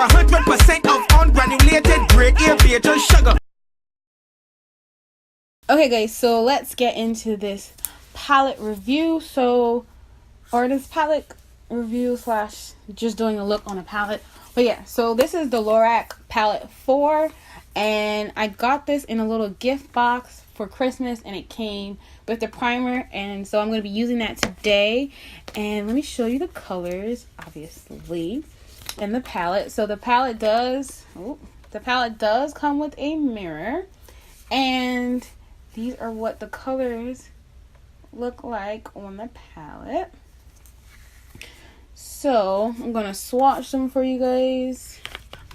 100% of ungranulated grade A betel sugar. Okay guys, so let's get into this palette review. This palette review slash just doing a look on a palette. But yeah, so this is the Lorac palette 4, and I got this in a little gift box for Christmas, and it came with the primer, and so I'm going to be using that today. And let me show you the colors, obviously, in the palette. So the palette does come with a mirror, and these are what the colors look like on the palette. So I'm gonna swatch them for you guys.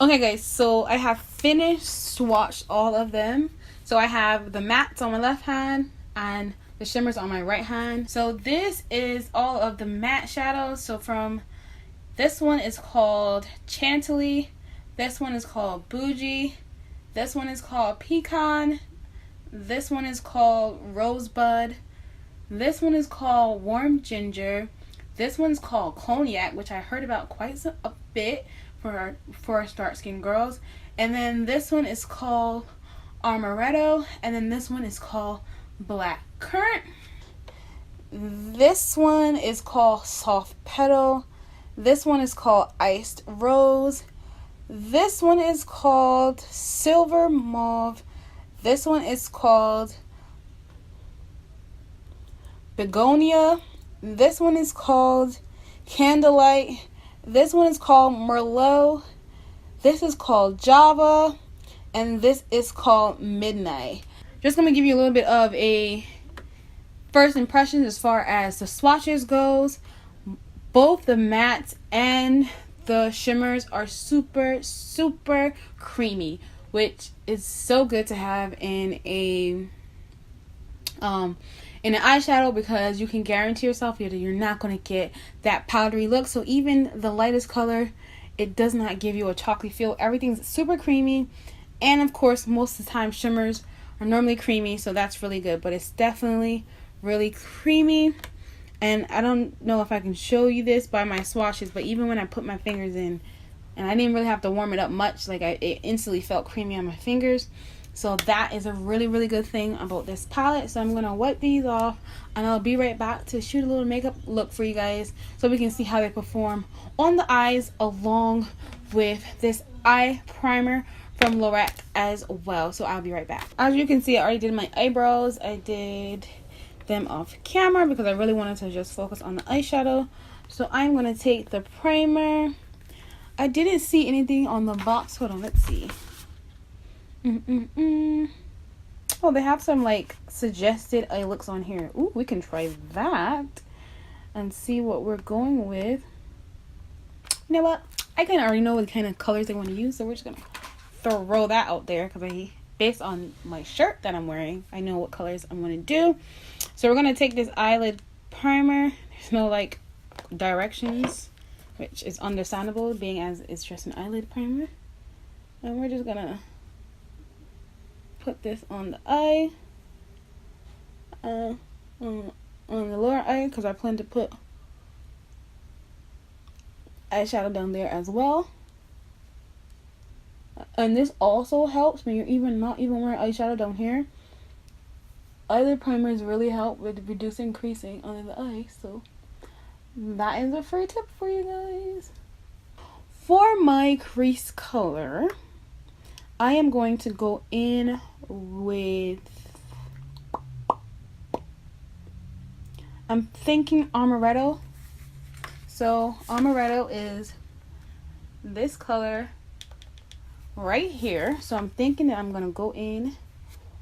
Okay guys, so I have finished swatched all of them. So I have the mattes on my left hand and the shimmers on my right hand. So this is all of the matte shadows. So from this one is called Chantilly, this one is called Bougie, this one is called Pecan, this one is called Rosebud, this one is called Warm Ginger, this one's called Cognac, which I heard about quite a bit for our dark skin girls. And then this one is called Amaretto, and then this one is called Black Currant. This one is called Soft Petal. This one is called Iced Rose. This one is called Silver Mauve. This one is called Begonia. This one is called Candlelight. This one is called Merlot. This is called Java. And this is called Midnight. Just going to give you a little bit of a first impressions as far as the swatches goes. Both the mattes and the shimmers are super, super creamy, which is so good to have in an eyeshadow, because you can guarantee yourself that you're not going to get that powdery look. So even the lightest color, it does not give you a chocolate feel. Everything's super creamy, and of course most of the time shimmers are normally creamy, so that's really good. But it's definitely really creamy, and I don't know if I can show you this by my swatches, but even when I put my fingers in, and I didn't really have to warm it up much, like it instantly felt creamy on my fingers. So that is a really, really good thing about this palette. So I'm going to wipe these off, and I'll be right back to shoot a little makeup look for you guys so we can see how they perform on the eyes, along with this eye primer from Lorac as well. So I'll be right back. As you can see, I already did my eyebrows. I did them off camera because I really wanted to just focus on the eyeshadow. So I'm going to take the primer. I didn't see anything on the box. Hold on, let's see. Oh, they have some like suggested eye looks on here. Ooh, we can try that and see what we're going with. You know what? I kind of already know what kind of colors they want to use, so we're just gonna throw that out there because based on my shirt that I'm wearing, I know what colors I'm gonna do. So we're gonna take this eyelid primer. There's no like directions, which is understandable, being as it's just an eyelid primer, and we're just gonna put this on the eye, on the lower eye, because I plan to put eyeshadow down there as well. And this also helps when you're not even wearing eyeshadow down here. Eyelid primers really help with reducing creasing under the eye, so that is a free tip for you guys. For my crease color, I am going to go in with, I'm thinking Amaretto. So Amaretto is this color right here. So I'm thinking that I'm going to go in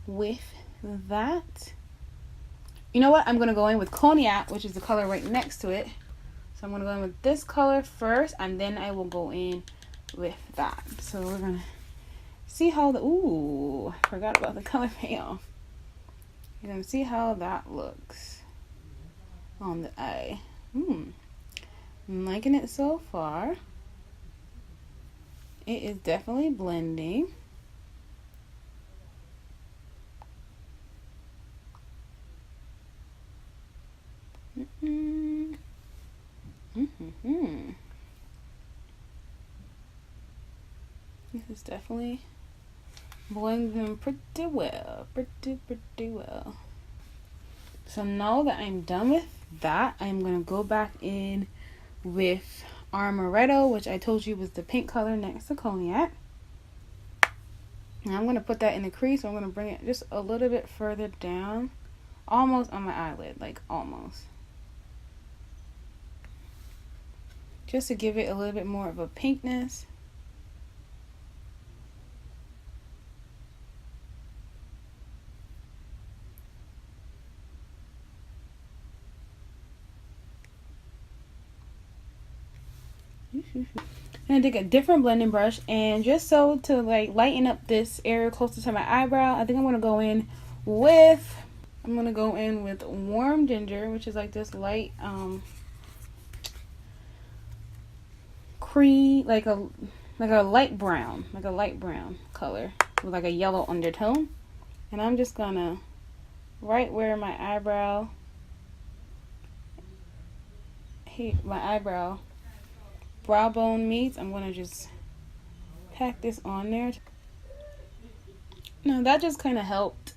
with that. You know what? I'm going to go in with Cognac, which is the color right next to it. So I'm going to go in with this color first, and then I will go in with that. So we're going to see how ooh, I forgot about the color payoff. You're gonna see how that looks on the eye. I'm liking it so far. It is definitely blending. This is definitely blending pretty well. Pretty well. So now that I'm done with that, I'm going to go back in with Amaretto, which I told you was the pink color next to Cognac. And I'm going to put that in the crease. So I'm going to bring it just a little bit further down. Almost on my eyelid. Like almost. Just to give it a little bit more of a pinkness. And I take a different blending brush, and just so to like lighten up this area closer to my eyebrow, I think I'm gonna go in with warm ginger, which is like this light cream, like a light brown color with like a yellow undertone. And I'm just gonna, right where my eyebrow brow bone meets, I'm gonna just pack this on there. Now that just kind of helped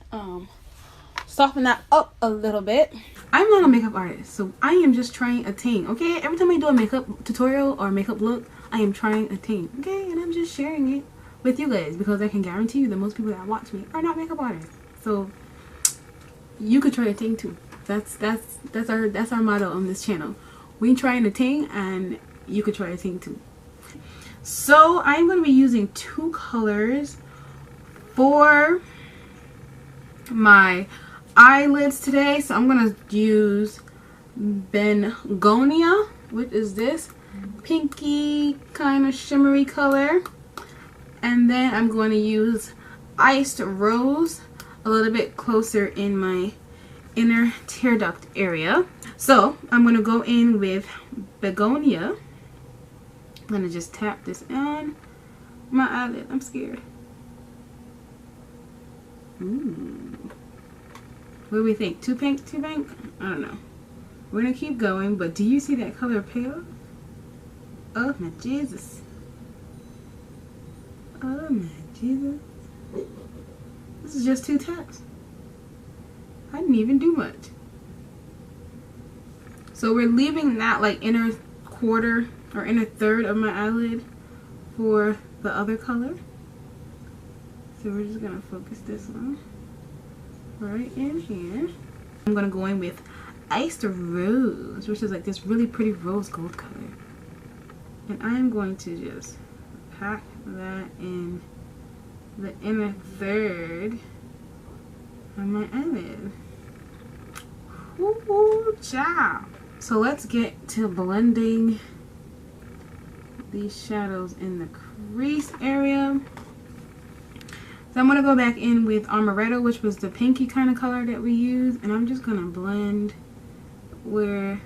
soften that up a little bit. I'm not a makeup artist, so I am just trying a thing, okay? Every time I do a makeup tutorial or makeup look, I am trying a thing, okay? And I'm just sharing it with you guys because I can guarantee you that most people that watch me are not makeup artists. So you could try a thing too. That's our motto on this channel. We trying a thing, and you could try a thing too. So I'm going to be using two colors for my eyelids today. So I'm going to use Begonia, which is this pinky kind of shimmery color. And then I'm going to use Iced Rose a little bit closer in my inner tear duct area. So I'm going to go in with Begonia. I'm going to just tap this on my eyelid. I'm scared. What do we think? Too pink? Too pink? I don't know. We're going to keep going, but do you see that color pale? Oh my Jesus. Oh my Jesus. This is just 2 taps. I didn't even do much. So we're leaving that like inner quarter or inner third of my eyelid for the other color. So we're just gonna focus this one right in here. I'm gonna go in with Iced Rose, which is like this really pretty rose gold color. And I'm going to just pack that in the inner third of my eyelid. Ooh, child. So let's get to blending these shadows in the crease area. So I'm going to go back in with Amaretto, which was the pinky kind of color that we used. And I'm just going to blend where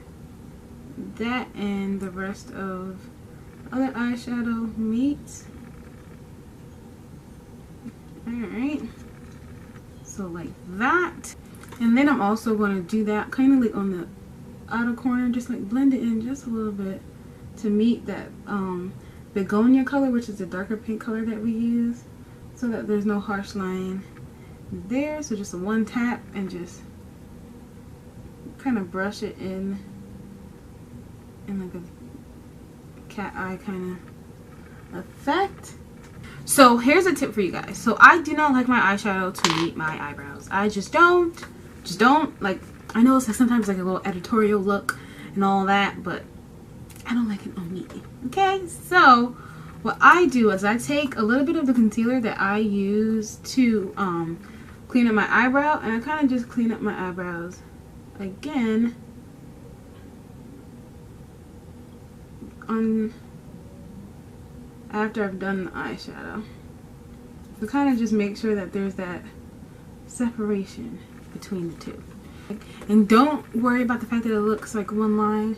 that and the rest of the other eyeshadow meets. Alright. So like that. And then I'm also going to do that kind of like on the outer corner. Just like blend it in just a little bit to meet that Begonia color, which is the darker pink color that we use. So that there's no harsh line there. So just a one tap and just kind of brush it in like a cat eye kind of effect. So here's a tip for you guys. So I do not like my eyeshadow to meet my eyebrows. I just don't like. I know it's like sometimes like a little editorial look and all that, but I don't like it on me. Okay, so what I do is I take a little bit of the concealer that I use to clean up my eyebrow, and I kind of just clean up my eyebrows again after I've done the eyeshadow. So kind of just make sure that there's that separation between the two. And don't worry about the fact that it looks like one line.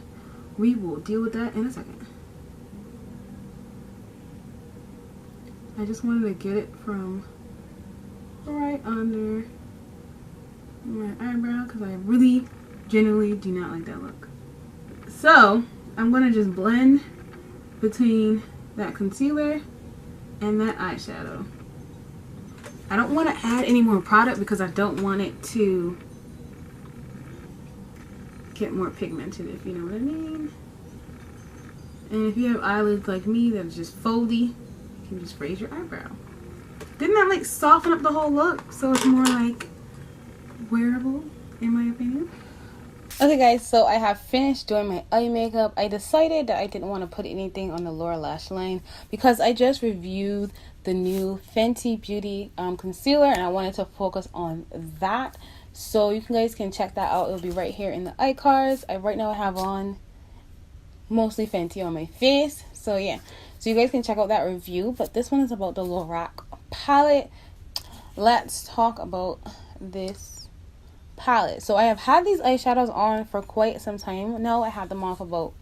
We will deal with that in a second. I just wanted to get it from right under my eyebrow because I really genuinely do not like that look. So I'm going to just blend between that concealer and that eyeshadow. I don't want to add any more product because I don't want it to get more pigmented, if you know what I mean. And if you have eyelids like me that are just foldy, you can just raise your eyebrow. Didn't that like soften up the whole look so it's more like wearable, in my opinion? Okay guys, so I have finished doing my eye makeup. I decided that I didn't want to put anything on the lower lash line because I just reviewed the new Fenty Beauty concealer and I wanted to focus on that. So you guys can check that out. It'll be right here in the iCards. Right now I have on mostly Fenty on my face. So yeah, so you guys can check out that review. But this one is about the Lorac palette. Let's talk about this palette. So I have had these eyeshadows on for quite some time now. I had them on for about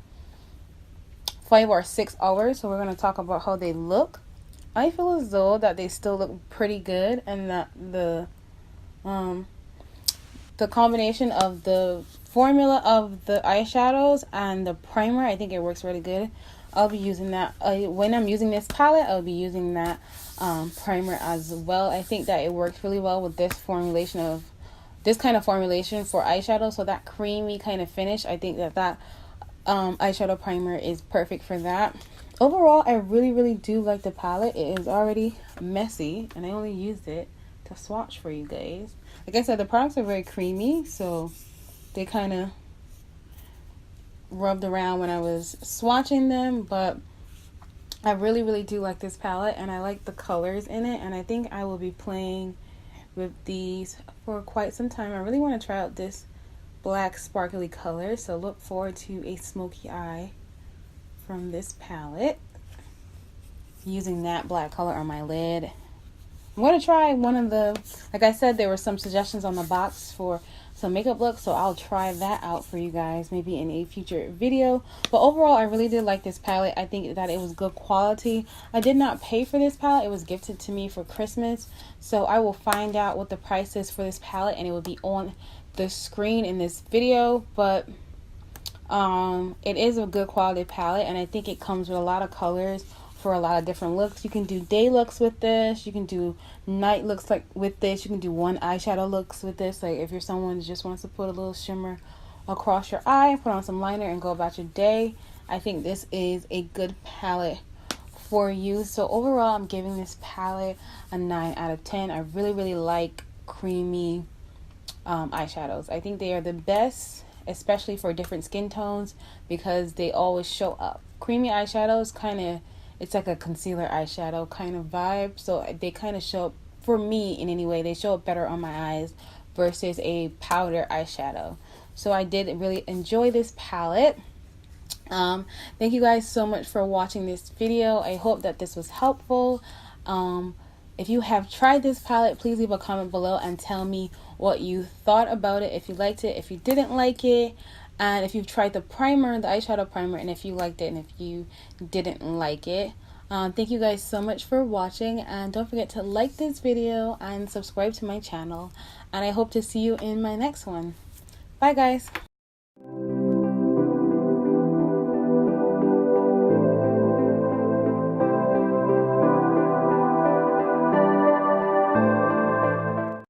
5 or 6 hours. So we're going to talk about how they look. I feel as though that they still look pretty good, and that the combination of the formula of the eyeshadows and the primer, I think it works really good. I'll be using that when I'm using this palette. I'll be using that primer as well. I think that it works really well with this kind of formulation for eyeshadow. So that creamy kind of finish, I think that eyeshadow primer is perfect for that. Overall, I really do like the palette. It is already messy and I only used it to swatch for you guys. Like I said, the products are very creamy, so they kind of rubbed around when I was swatching them, but I really do like this palette and I like the colors in it, and I think I will be playing with these for quite some time. I really want to try out this black sparkly color, so look forward to a smoky eye from this palette using that black color on my lid. I'm going to try one of the, like I said, there were some suggestions on the box for some makeup looks, so I'll try that out for you guys maybe in a future video. But overall, I really did like this palette. I think that it was good quality. I did not pay for this palette. It was gifted to me for Christmas, so I will find out what the price is for this palette and it will be on the screen in this video. But it is a good quality palette, and I think it comes with a lot of colors for a lot of different looks. You can do day looks with this, you can do night looks like with this, you can do one eyeshadow looks with this. Like if you're someone who just wants to put a little shimmer across your eye, put on some liner and go about your day, I think this is a good palette for you. So overall, I'm giving this palette a 9 out of 10. I really like creamy eyeshadows. I think they are the best, especially for different skin tones, because they always show up. Creamy eyeshadows it's like a concealer eyeshadow kind of vibe, so they kind of show up, for me in any way, they show up better on my eyes versus a powder eyeshadow. So I did really enjoy this palette. Thank you guys so much for watching this video. I hope that this was helpful. If you have tried this palette, please leave a comment below and tell me what you thought about it, if you liked it, if you didn't like it, and if you've tried the primer, the eyeshadow primer, and if you liked it and if you didn't like it. Thank you guys so much for watching, and don't forget to like this video and subscribe to my channel, and I hope to see you in my next one. Bye guys.